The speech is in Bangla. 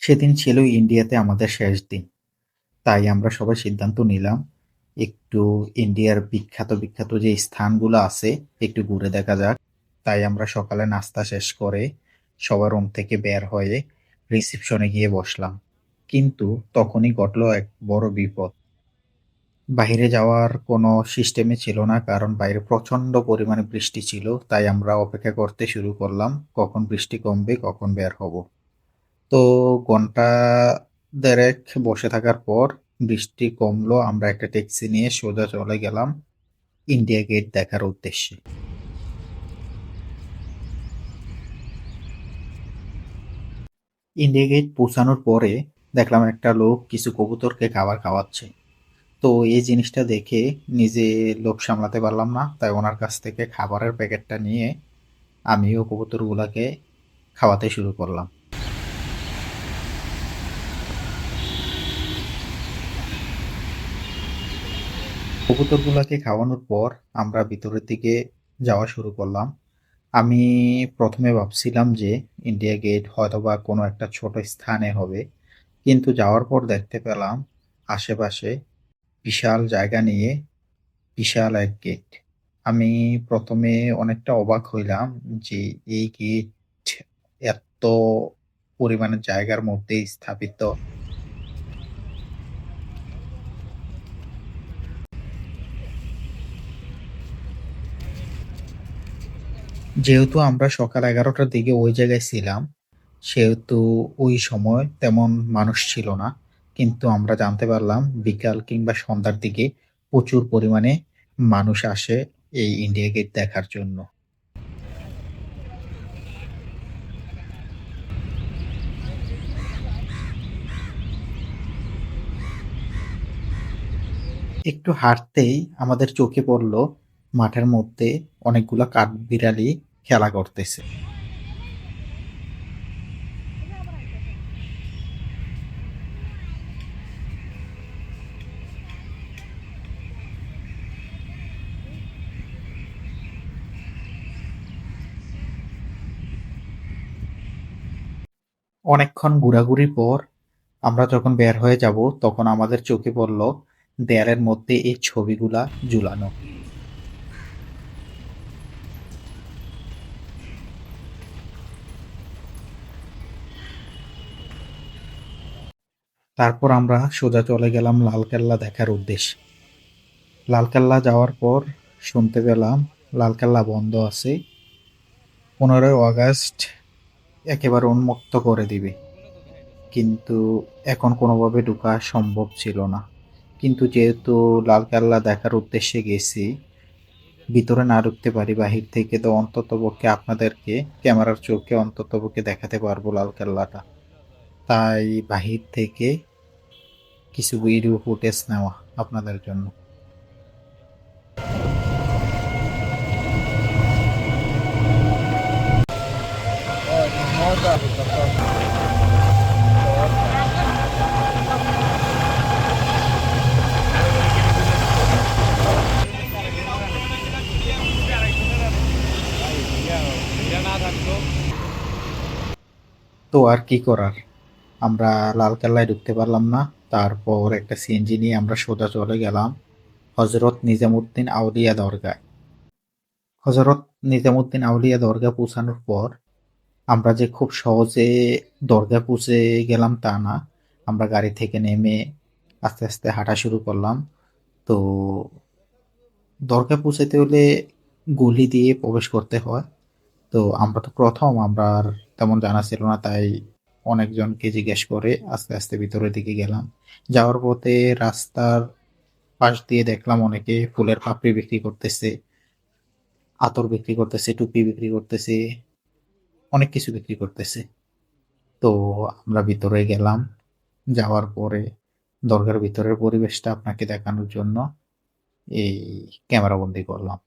সেদিন ছিল ইন্ডিয়াতে আমাদের শেষ দিন। তাই আমরা সবাই সিদ্ধান্ত নিলাম, একটু ইন্ডিয়ার বিখ্যাত যে স্থানগুলো আছে, একটু ঘুরে দেখা যাক। তাই আমরা সকালে নাস্তা শেষ করে সবার রুম থেকে বের হয়ে রিসেপশনে গিয়ে বসলাম। কিন্তু তখনই ঘটল এক বড় বিপদ। বাহিরে যাওয়ার কোনো সিস্টেমই ছিল না, কারণ বাইরে প্রচণ্ড পরিমাণে বৃষ্টি ছিল। তাই আমরা অপেক্ষা করতে শুরু করলাম, কখন বৃষ্টি কমবে, কখন বের হব। তো ঘন্টা দেড়েক বসে থাকার পর বৃষ্টি কমলো। আমরা একটা ট্যাক্সি নিয়ে সোজা চলে গেলাম ইন্ডিয়া গেট দেখার উদ্দেশ্যে। ইন্ডিয়া গেট পৌঁছানোর পরে দেখলাম একটা লোক কিছু কবুতরকে খাবার খাওয়াচ্ছে। তো এই জিনিসটা দেখে নিজে লোভ সামলাতে পারলাম না, তাই ওনার কাছ থেকে খাবারের প্যাকেটটা নিয়ে আমিও কবুতরগুলোকে খাওয়াতে শুরু করলাম। কবুতরগুলোকে খাওয়ানোর পর আমরা ভিতরের দিকে যাওয়া শুরু করলাম। আমি প্রথমে ভাবছিলাম যে ইন্ডিয়া গেট হয়তোবা কোনো একটা ছোট স্থানে হবে, কিন্তু যাওয়ার পর দেখতে পেলাম আশেপাশে বিশাল জায়গা নিয়ে বিশাল এক গেট। আমি প্রথমে অনেকটা অবাক হইলাম যে এই গেট এত পরিমাণে জায়গার মধ্যে স্থাপিত। যেহেতু আমরা সকাল ১১টার দিকে ওই জায়গায় ছিলাম, সেহেতু ওই সময় তেমন মানুষ ছিল না। কিন্তু আমরা জানতে পারলাম বিকাল কিংবা সন্ধ্যার দিকে প্রচুর পরিমাণে মানুষ আসে এই ইন্ডিয়া গেট দেখার জন্য। একটু হাঁটতেই আমাদের চোখে পড়ল মাঠের মধ্যে অনেকগুলা কাঠবিড়ালি খেলা করতেছে। অনেকক্ষণ ঘোরাঘুরির পর আমরা যখন বের হয়ে যাব, তখন আমাদের চোখে পড়ল দেয়ালের মধ্যে এই ছবিগুলা ঝুলানো। তারপর আমরা সোজা চলে গেলাম লালকেল্লা দেখার উদ্দেশ্যে। লালকেল্লা যাওয়ার পর শুনতে পেলাম লালকেল্লা বন্ধ আছে, 15ই আগস্ট একেবারে উন্মুক্ত করে দিবে। কিন্তু এখন কোনোভাবে ঢোকা সম্ভব ছিল না। কিন্তু যেহেতু লালকেল্লা দেখার উদ্দেশ্যে গেছি, ভিতরে না ঢুকতে পারি, বাহির থেকে তো অন্ততপক্ষে আপনাদেরকে ক্যামেরার চোখে অন্ততপক্ষে দেখাতে পারবো লালকেল্লাটা। তাই বাহির থেকে কিছু ভিডিও ফুটেজ নেওয়া আপনাদের জন্য। তো আর কি করার, আমরা লালকেল্লায় ঢুকতে পারলাম না। তারপর একটা সিএনজি নিয়ে আমরা সোজা চলে গেলাম হজরত নিজামুদ্দিন আউলিয়া দরগায়। হজরত নিজামুদ্দিন আউলিয়া দরগা পৌঁছানোর পর আমরা যে খুব সহজে দরগা পৌঁছে গেলাম তা না। আমরা গাড়ি থেকে নেমে আস্তে আস্তে হাঁটা শুরু করলাম। তো দরগা পৌঁছাতে হলে গলি দিয়ে প্রবেশ করতে হয়। তো আমরা তো প্রথম, আমরা আর তেমন জানা ছিল না, তাই অনেকজনকে জিজ্ঞেস করে আস্তে আস্তে ভিতরের দিকে গেলাম। যাওয়ার পথে রাস্তার পাশ দিয়ে দেখলাম অনেকে ফুলের পাপড়ি বিক্রি করতেছে, আতর বিক্রি করতেছে, টুপি বিক্রি করতেছে, অনেক কিছু বিক্রি করতেছে। তো আমরা ভিতরে গেলাম। যাওয়ার পরে দরগার ভিতরের পরিবেশটা আপনাকে দেখানোর জন্য এই ক্যামেরা বন্দি করলাম।